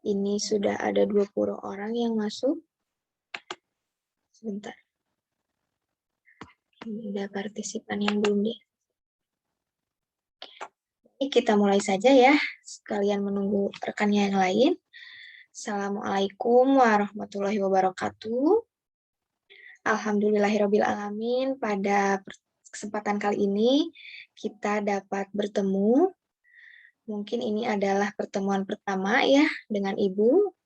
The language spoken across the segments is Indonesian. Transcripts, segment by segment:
Ini sudah ada 20 orang yang masuk. Sebentar. Ini ada partisipan yang belum di. Kita mulai saja ya, sekalian menunggu rekannya yang lain. Assalamualaikum warahmatullahi wabarakatuh. Alhamdulillahirrabbilalamin, pada kesempatan kali ini kita dapat bertemu. Mungkin ini adalah pertemuan pertama ya dengan Ibu.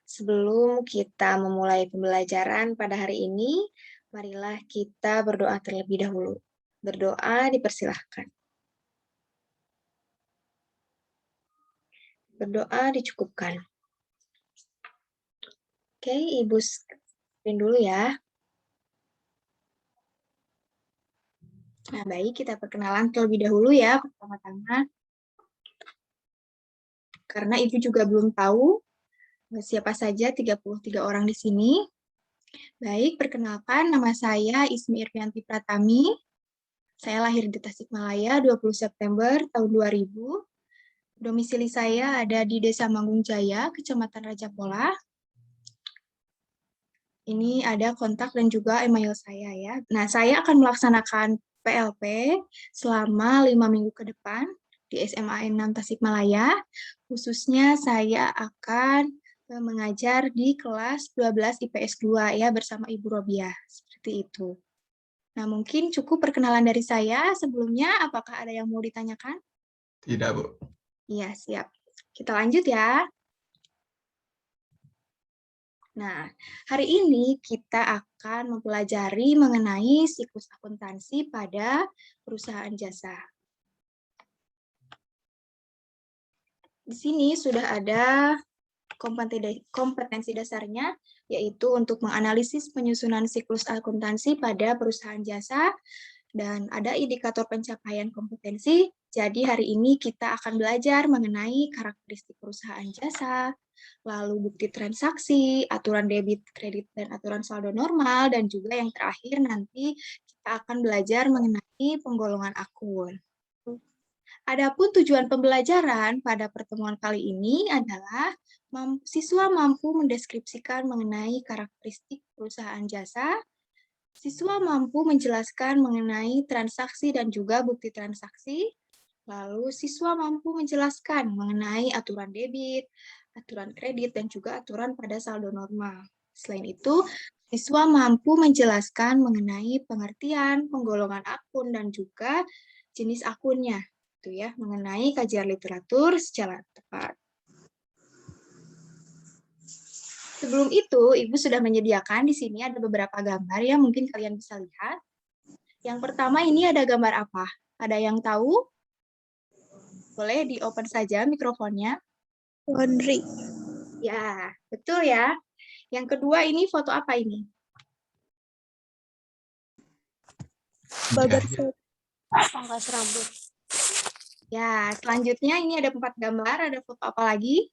Sebelum kita memulai pembelajaran pada hari ini, marilah kita berdoa terlebih dahulu. Berdoa dipersilahkan. Berdoa dicukupkan. Oke, Ibu screen dulu ya. Nah, baik, kita perkenalan terlebih dahulu ya, pertama-tama. Karena Ibu juga belum tahu siapa saja 33 orang di sini. Baik, perkenalkan, nama saya Ismi Irvianti Pratami. Saya lahir di Tasikmalaya 20 September tahun 2000. Domisili saya ada di Desa Manggung Jaya, Kecamatan Rajapola. Ini ada kontak dan juga email saya ya. Nah, saya akan melaksanakan PLP selama 5 minggu ke depan di SMA 6 Tasikmalaya. Khususnya saya akan mengajar di kelas 12 IPS 2 ya bersama Ibu Robiah. Seperti itu. Nah, mungkin cukup perkenalan dari saya. Sebelumnya, apakah ada yang mau ditanyakan? Tidak, Bu. Iya, siap. Kita lanjut ya. Nah, hari ini kita akan mempelajari mengenai siklus akuntansi pada perusahaan jasa. Di sini sudah ada kompetensi dasarnya, yaitu untuk menganalisis penyusunan siklus akuntansi pada perusahaan jasa, dan ada indikator pencapaian kompetensi. Jadi hari ini kita akan belajar mengenai karakteristik perusahaan jasa, lalu bukti transaksi, aturan debit, kredit, dan aturan saldo normal, dan juga yang terakhir nanti kita akan belajar mengenai penggolongan akun. Adapun tujuan pembelajaran pada pertemuan kali ini adalah siswa mampu mendeskripsikan mengenai karakteristik perusahaan jasa, siswa mampu menjelaskan mengenai transaksi dan juga bukti transaksi, lalu siswa mampu menjelaskan mengenai aturan debit, aturan kredit, dan juga aturan pada saldo normal. Selain itu, siswa mampu menjelaskan mengenai pengertian, penggolongan akun, dan juga jenis akunnya, itu ya, mengenai kajian literatur secara tepat. Sebelum itu, Ibu sudah menyediakan di sini ada beberapa gambar yang mungkin kalian bisa lihat. Yang pertama ini ada gambar apa? Ada yang tahu? Boleh di-open saja mikrofonnya. Laundry. Ya, betul ya. Yang kedua ini foto apa ini? Barbershop. Pangkas rambut. Ya, selanjutnya ini ada 4 gambar. Ada foto apa lagi?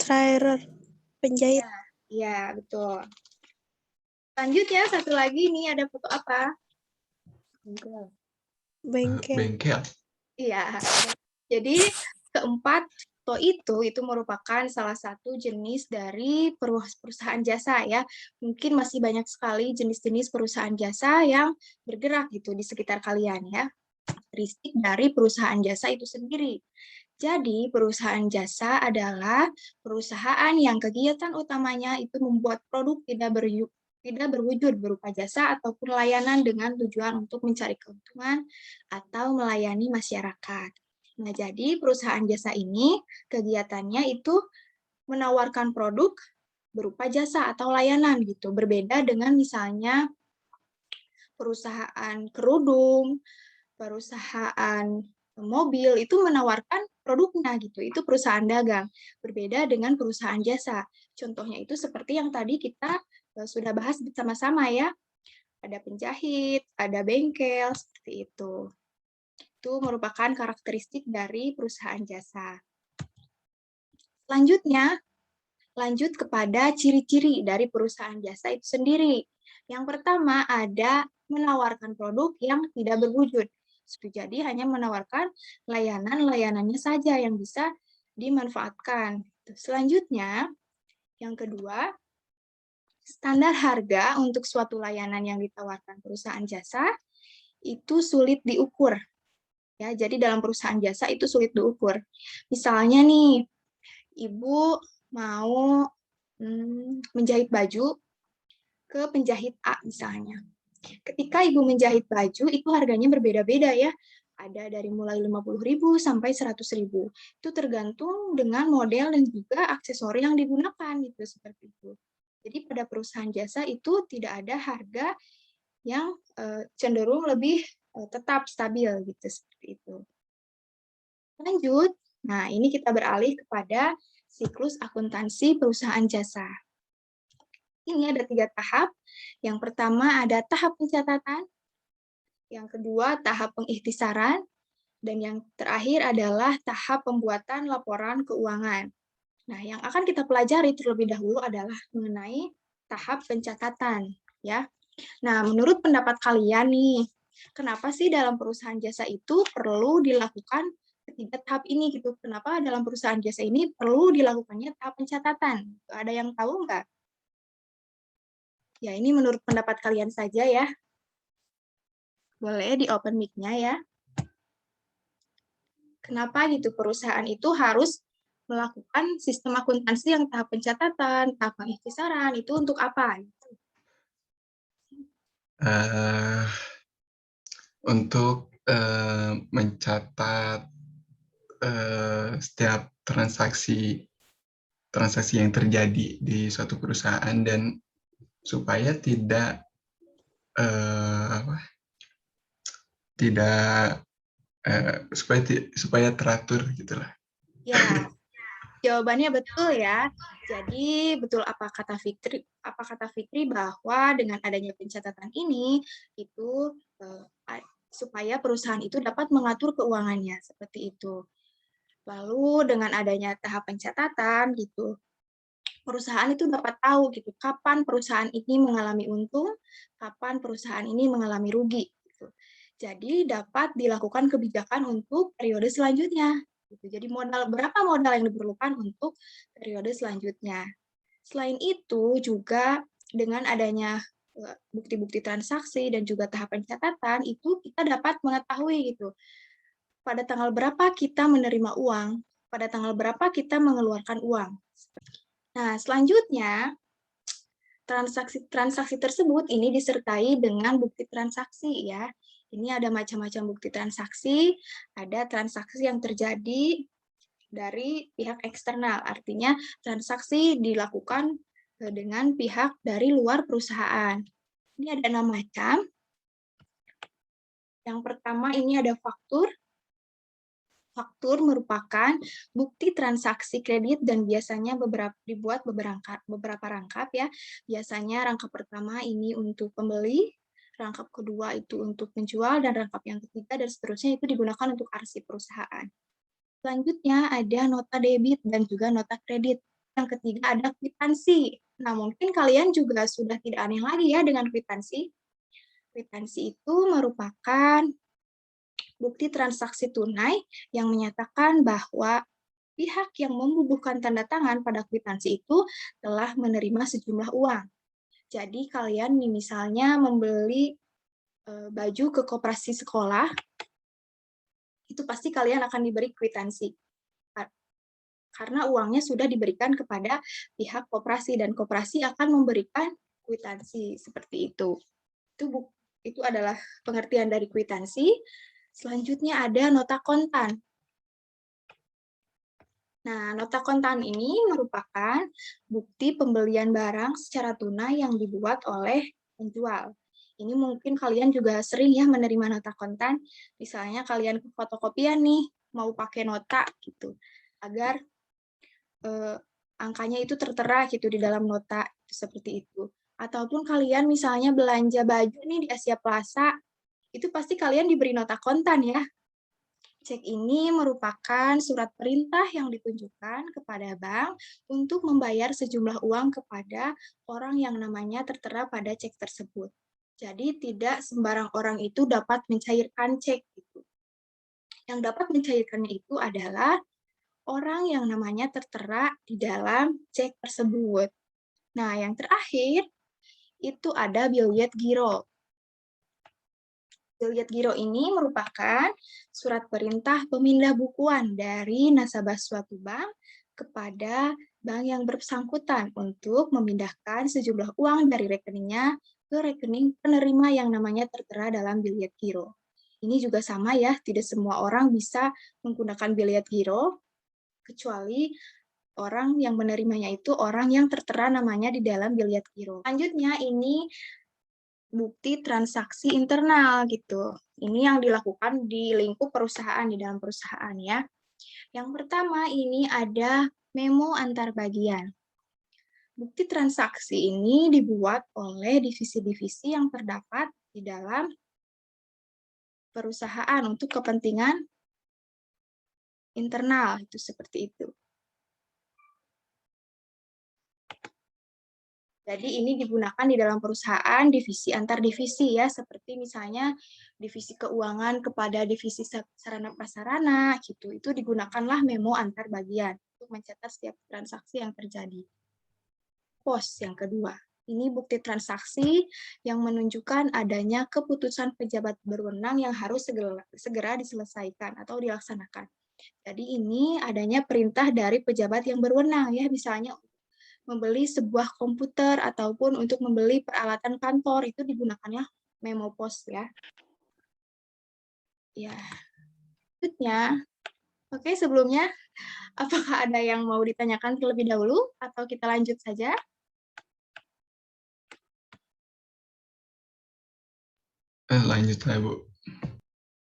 Trailer. Penjahit. Ya, betul. Selanjutnya satu lagi ini ada foto apa? Bengkel. Bengkel. Iya. Jadi keempat foto itu merupakan salah satu jenis dari perusahaan jasa ya. Mungkin masih banyak sekali jenis-jenis perusahaan jasa yang bergerak gitu di sekitar kalian ya. Karakteristik dari perusahaan jasa itu sendiri. Jadi, perusahaan jasa adalah perusahaan yang kegiatan utamanya itu membuat produk tidak berwujud berupa jasa ataupun layanan dengan tujuan untuk mencari keuntungan atau melayani masyarakat. Nah, jadi perusahaan jasa ini kegiatannya itu menawarkan produk berupa jasa atau layanan gitu. Berbeda dengan misalnya perusahaan kerudung, perusahaan mobil itu menawarkan produknya gitu. Itu perusahaan dagang. Berbeda dengan perusahaan jasa. Contohnya itu seperti yang tadi kita sudah bahas bersama-sama ya. Ada penjahit, ada bengkel, seperti itu. Itu merupakan karakteristik dari perusahaan jasa. Selanjutnya, lanjut kepada ciri-ciri dari perusahaan jasa itu sendiri. Yang pertama ada menawarkan produk yang tidak berwujud. Jadi hanya menawarkan layanan-layanannya saja yang bisa dimanfaatkan. Selanjutnya, yang kedua, standar harga untuk suatu layanan yang ditawarkan perusahaan jasa itu sulit diukur. Ya, jadi dalam perusahaan jasa itu sulit diukur. Misalnya nih, Ibu mau menjahit baju ke penjahit A misalnya. Ketika Ibu menjahit baju, itu harganya berbeda-beda ya. Ada dari mulai 50.000 sampai 100.000. Itu tergantung dengan model dan juga aksesori yang digunakan gitu, seperti itu. Jadi pada perusahaan jasa itu tidak ada harga yang cenderung lebih tetap stabil gitu, seperti itu. Lanjut, nah ini kita beralih kepada siklus akuntansi perusahaan jasa. Ini ada 3 tahap. Yang pertama ada tahap pencatatan, yang kedua tahap pengikhtisaran, dan yang terakhir adalah tahap pembuatan laporan keuangan. Nah, yang akan kita pelajari terlebih dahulu adalah mengenai tahap pencatatan, ya. Nah, menurut pendapat kalian nih, kenapa sih dalam perusahaan jasa itu perlu dilakukan ketiga tahap ini gitu? Kenapa dalam perusahaan jasa ini perlu dilakukannya tahap pencatatan? Ada yang tahu nggak? Ya, ini menurut pendapat kalian saja ya. Boleh di open mic-nya ya. Kenapa gitu perusahaan itu harus melakukan sistem akuntansi yang tahap pencatatan, tahap pengikhtisaran, itu untuk apa? Untuk mencatat setiap transaksi yang terjadi di suatu perusahaan dan supaya tidak supaya teratur gitulah. Ya, jawabannya betul ya. Jadi betul apa kata Fikri bahwa dengan adanya pencatatan ini itu supaya perusahaan itu dapat mengatur keuangannya seperti itu. Lalu dengan adanya tahap pencatatan gitu, perusahaan itu dapat tahu gitu kapan perusahaan ini mengalami untung, kapan perusahaan ini mengalami rugi gitu. Jadi dapat dilakukan kebijakan untuk periode selanjutnya. Gitu. Jadi berapa modal yang diperlukan untuk periode selanjutnya. Selain itu juga dengan adanya bukti-bukti transaksi dan juga tahap pencatatan itu kita dapat mengetahui gitu pada tanggal berapa kita menerima uang, pada tanggal berapa kita mengeluarkan uang. Nah, selanjutnya transaksi tersebut ini disertai dengan bukti transaksi ya. Ini ada macam-macam bukti transaksi, ada transaksi yang terjadi dari pihak eksternal, artinya transaksi dilakukan dengan pihak dari luar perusahaan. Ini ada 6 macam. Yang pertama ini ada faktur. Faktur merupakan bukti transaksi kredit dan biasanya dibuat beberapa rangkap ya. Biasanya rangkap pertama ini untuk pembeli, rangkap kedua itu untuk penjual, dan rangkap yang ketiga dan seterusnya itu digunakan untuk arsip perusahaan. Selanjutnya ada nota debit dan juga nota kredit. Yang ketiga ada kwitansi. Nah, mungkin kalian juga sudah tidak aneh lagi ya dengan kwitansi. Kwitansi itu merupakan bukti transaksi tunai yang menyatakan bahwa pihak yang membubuhkan tanda tangan pada kwitansi itu telah menerima sejumlah uang. Jadi kalian misalnya membeli baju ke koperasi sekolah, itu pasti kalian akan diberi kwitansi. Karena uangnya sudah diberikan kepada pihak koperasi dan koperasi akan memberikan kwitansi seperti itu. Itu adalah pengertian dari kwitansi. Selanjutnya ada nota kontan. Nah, nota kontan ini merupakan bukti pembelian barang secara tunai yang dibuat oleh penjual. Ini mungkin kalian juga sering ya menerima nota kontan. Misalnya kalian ke fotokopian nih, mau pakai nota gitu, agar angkanya itu tertera gitu di dalam nota, seperti itu. Ataupun kalian misalnya belanja baju nih di Asia Plaza, itu pasti kalian diberi nota kontan ya. Cek ini merupakan surat perintah yang ditunjukkan kepada bank untuk membayar sejumlah uang kepada orang yang namanya tertera pada cek tersebut. Jadi tidak sembarang orang itu dapat mencairkan cek. Gitu. Yang dapat mencairkannya itu adalah orang yang namanya tertera di dalam cek tersebut. Nah, yang terakhir itu ada biljet giro. Biljet giro ini merupakan surat perintah pemindah bukuan dari nasabah suatu bank kepada bank yang bersangkutan untuk memindahkan sejumlah uang dari rekeningnya ke rekening penerima yang namanya tertera dalam biljet giro. Ini juga sama ya, tidak semua orang bisa menggunakan biljet giro, kecuali orang yang menerimanya itu orang yang tertera namanya di dalam biljet giro. Selanjutnya ini bukti transaksi internal gitu. Ini yang dilakukan di lingkup perusahaan, di dalam perusahaan ya. Yang pertama ini ada memo antar bagian. Bukti transaksi ini dibuat oleh divisi-divisi yang terdapat di dalam perusahaan untuk kepentingan internal, itu seperti itu. Jadi ini digunakan di dalam perusahaan divisi antar divisi ya, seperti misalnya divisi keuangan kepada divisi sarana prasarana gitu. Itu digunakanlah memo antar bagian untuk mencatat setiap transaksi yang terjadi. Pos yang kedua. Ini bukti transaksi yang menunjukkan adanya keputusan pejabat berwenang yang harus segera diselesaikan atau dilaksanakan. Jadi ini adanya perintah dari pejabat yang berwenang ya, misalnya membeli sebuah komputer ataupun untuk membeli peralatan kantor, itu digunakannya memo pos ya. Ya. Selanjutnya, oke, sebelumnya apakah ada yang mau ditanyakan terlebih dahulu atau kita lanjut saja? Lanjutlah, Bu.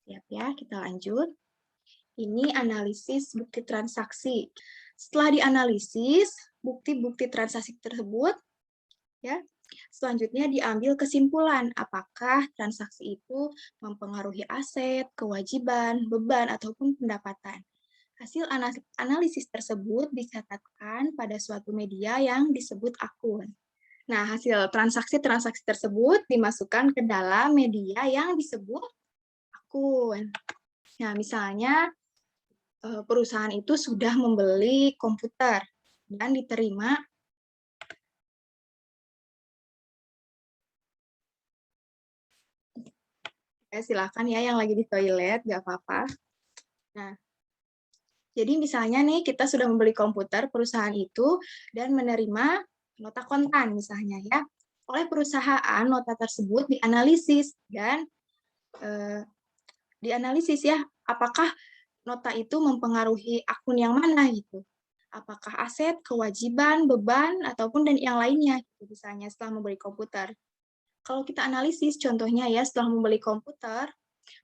Siap ya, kita lanjut. Ini analisis bukti transaksi. Setelah dianalisis bukti-bukti transaksi tersebut, ya, selanjutnya diambil kesimpulan apakah transaksi itu mempengaruhi aset, kewajiban, beban, ataupun pendapatan. Hasil analisis tersebut dicatatkan pada suatu media yang disebut akun. Nah, hasil transaksi-transaksi tersebut dimasukkan ke dalam media yang disebut akun. Nah, misalnya perusahaan itu sudah membeli komputer dan diterima silakan ya yang lagi di toilet, nggak apa-apa. Nah, jadi misalnya nih kita sudah membeli komputer perusahaan itu dan menerima nota kontan misalnya ya. Oleh perusahaan nota tersebut dianalisis dan dianalisis ya apakah nota itu mempengaruhi akun yang mana gitu. Apakah aset, kewajiban, beban, ataupun dan yang lainnya gitu, misalnya setelah membeli komputer. Kalau kita analisis contohnya ya setelah membeli komputer,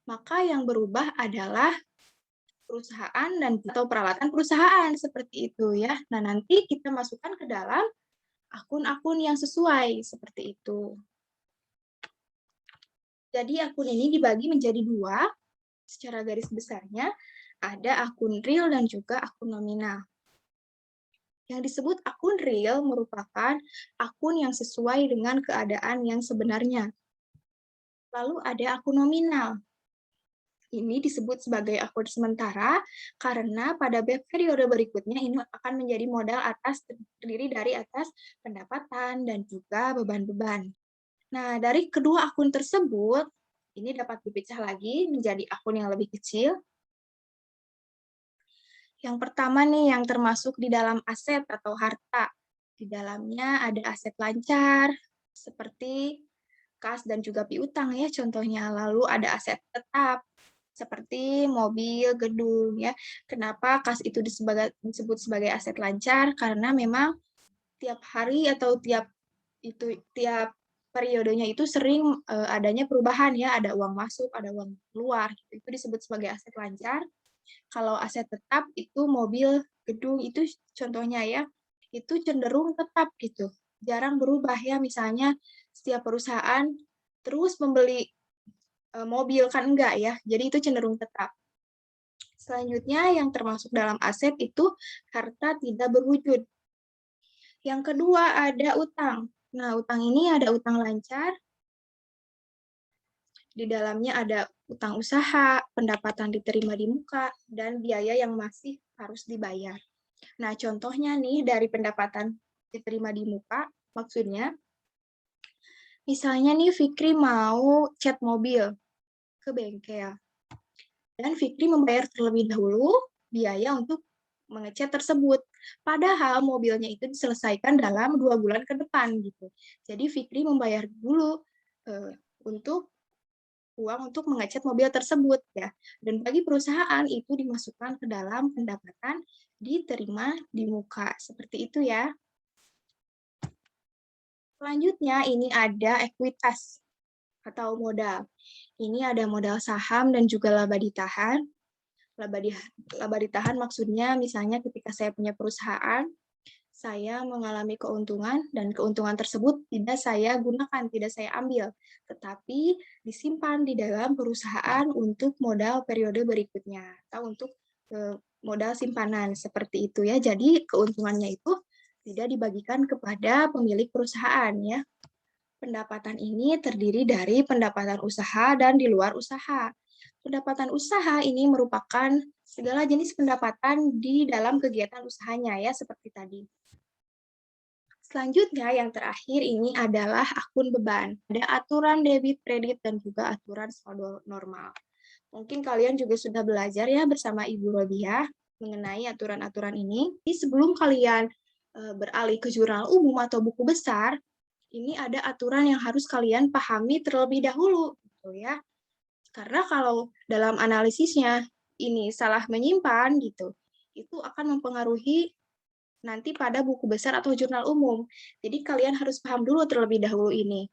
maka yang berubah adalah perusahaan dan atau peralatan perusahaan seperti itu ya. Nah, nanti kita masukkan ke dalam akun-akun yang sesuai seperti itu. Jadi akun ini dibagi menjadi dua secara garis besarnya, ada akun real dan juga akun nominal. Yang disebut akun real merupakan akun yang sesuai dengan keadaan yang sebenarnya. Lalu ada akun nominal. Ini disebut sebagai akun sementara karena pada periode berikutnya ini akan menjadi modal terdiri dari atas pendapatan dan juga beban-beban. Nah, dari kedua akun tersebut, ini dapat dipecah lagi menjadi akun yang lebih kecil. Yang pertama nih, yang termasuk di dalam aset atau harta. Di dalamnya ada aset lancar, seperti kas dan juga piutang ya contohnya. Lalu ada aset tetap, seperti mobil, gedung ya. Kenapa kas itu disebut sebagai aset lancar? Karena memang tiap hari atau tiap periodenya itu sering adanya perubahan ya, ada uang masuk, ada uang keluar. Itu disebut sebagai aset lancar. Kalau aset tetap itu mobil, gedung itu contohnya ya, itu cenderung tetap gitu, jarang berubah ya. Misalnya setiap perusahaan terus membeli mobil kan enggak ya, jadi itu cenderung tetap. Selanjutnya yang termasuk dalam aset itu harta tidak berwujud. Yang kedua ada utang. Nah, utang ini ada utang lancar, di dalamnya ada utang usaha, pendapatan diterima di muka, dan biaya yang masih harus dibayar. Nah, contohnya nih dari pendapatan diterima di muka, maksudnya misalnya nih Fikri mau cat mobil ke bengkel. Dan Fikri membayar terlebih dahulu biaya untuk mengecat tersebut. Padahal mobilnya itu diselesaikan dalam 2 bulan ke depan gitu. Jadi Fikri membayar dulu untuk uang untuk mengecat mobil tersebut ya. Dan bagi perusahaan itu dimasukkan ke dalam pendapatan diterima di muka. Seperti itu ya. Selanjutnya ini ada ekuitas atau modal. Ini ada modal saham dan juga laba ditahan. Laba ditahan maksudnya misalnya ketika saya punya perusahaan, saya mengalami keuntungan dan keuntungan tersebut tidak saya gunakan, tidak saya ambil, tetapi disimpan di dalam perusahaan untuk modal periode berikutnya atau untuk modal simpanan seperti itu ya. Jadi keuntungannya itu tidak dibagikan kepada pemilik perusahaan ya. Pendapatan ini terdiri dari pendapatan usaha dan di luar usaha. Pendapatan usaha ini merupakan segala jenis pendapatan di dalam kegiatan usahanya ya, seperti tadi. Selanjutnya yang terakhir ini adalah akun beban. Ada aturan debit, kredit, dan juga aturan saldo normal. Mungkin kalian juga sudah belajar ya bersama Ibu Rodiah mengenai aturan-aturan ini. Jadi sebelum kalian beralih ke jurnal umum atau buku besar, ini ada aturan yang harus kalian pahami terlebih dahulu, gitu ya. Karena kalau dalam analisisnya ini salah menyimpan, gitu, itu akan mempengaruhi nanti pada buku besar atau jurnal umum. Jadi kalian harus paham dulu terlebih dahulu ini.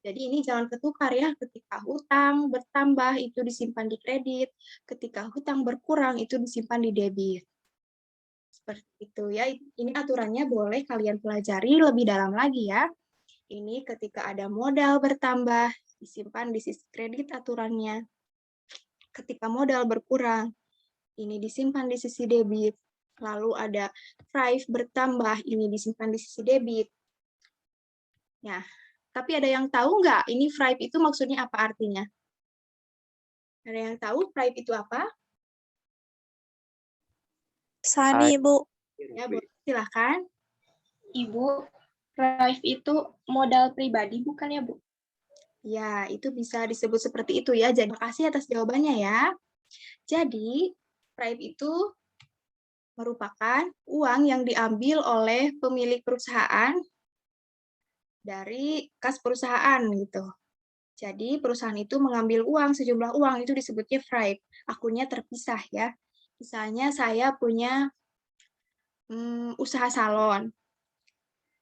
Jadi ini jangan ketukar ya, ketika hutang bertambah itu disimpan di kredit, ketika hutang berkurang itu disimpan di debit. Seperti itu ya, ini aturannya boleh kalian pelajari lebih dalam lagi ya. Ini ketika ada modal bertambah, disimpan di sisi kredit aturannya. Ketika modal berkurang, ini disimpan di sisi debit. Lalu ada price bertambah, ini disimpan di sisi debit. Ya, tapi ada yang tahu nggak ini price itu maksudnya apa artinya? Ada yang tahu price itu apa? Sani, Bu. Ya, boleh silahkan. Ibu, Drive itu modal pribadi bukan ya, Bu? Ya, itu bisa disebut seperti itu ya. Jadi, terima kasih atas jawabannya ya. Jadi, price itu merupakan uang yang diambil oleh pemilik perusahaan dari kas perusahaan gitu. Jadi, perusahaan itu mengambil uang, sejumlah uang, itu disebutnya price. Akunnya terpisah ya. Misalnya saya punya usaha salon.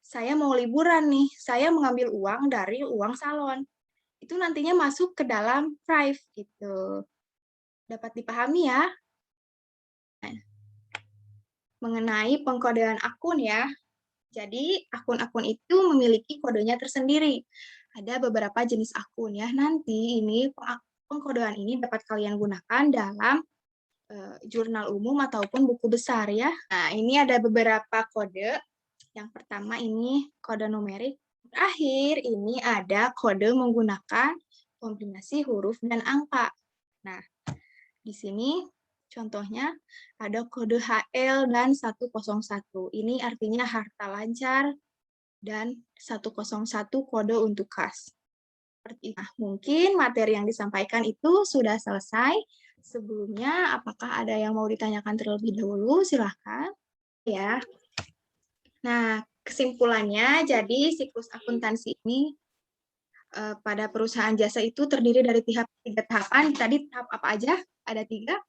Saya mau liburan nih, saya mengambil uang dari uang salon. Itu nantinya masuk ke dalam price gitu. Dapat dipahami ya? Mengenai pengkodean akun ya. Jadi akun-akun itu memiliki kodenya tersendiri. Ada beberapa jenis akun ya. Nanti ini pengkodean ini dapat kalian gunakan dalam jurnal umum ataupun buku besar ya. Nah, ini ada beberapa kode. Yang pertama ini kode numerik. Terakhir ini ada kode menggunakan kombinasi huruf dan angka. Nah, di sini contohnya ada kode HL dan 101. Ini artinya harta lancar dan 101 kode untuk kas. Nah, mungkin materi yang disampaikan itu sudah selesai. Sebelumnya, apakah ada yang mau ditanyakan terlebih dahulu? Silahkan. Ya. Nah, kesimpulannya, jadi siklus akuntansi ini pada perusahaan jasa itu terdiri dari 3 tahapan. Tadi tahap apa aja? Ada 3.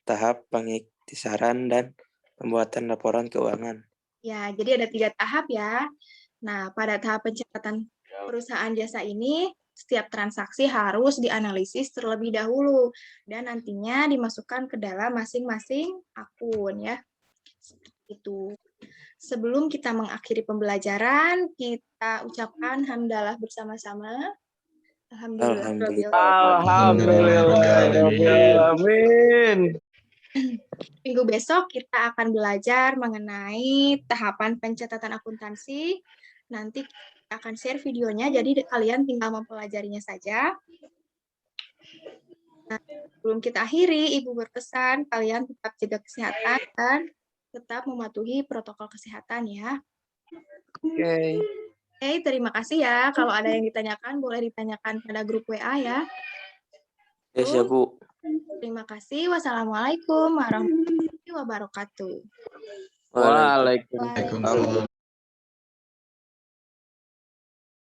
Tahap pengiktisaran dan pembuatan laporan keuangan. Ya, jadi ada 3 tahap ya. Nah, pada tahap pencatatan perusahaan jasa ini, setiap transaksi harus dianalisis terlebih dahulu dan nantinya dimasukkan ke dalam masing-masing akun ya. Seperti itu. Sebelum kita mengakhiri pembelajaran, kita ucapkan hamdalah bersama-sama. Alhamdulillahirrahmanirrahim. Minggu besok kita akan belajar mengenai tahapan pencatatan akuntansi. Nanti kita akan share videonya, jadi kalian tinggal mempelajarinya saja. Sebelum kita akhiri, Ibu berpesan kalian tetap jaga kesehatan dan tetap mematuhi protokol kesehatan ya. Oke. Oke, terima kasih ya. Kalau ada yang ditanyakan, boleh ditanyakan pada grup WA ya. Yes ya, Bu. Terima kasih. Wassalamualaikum warahmatullahi wabarakatuh. Waalaikumsalam. Waalaikumsalam.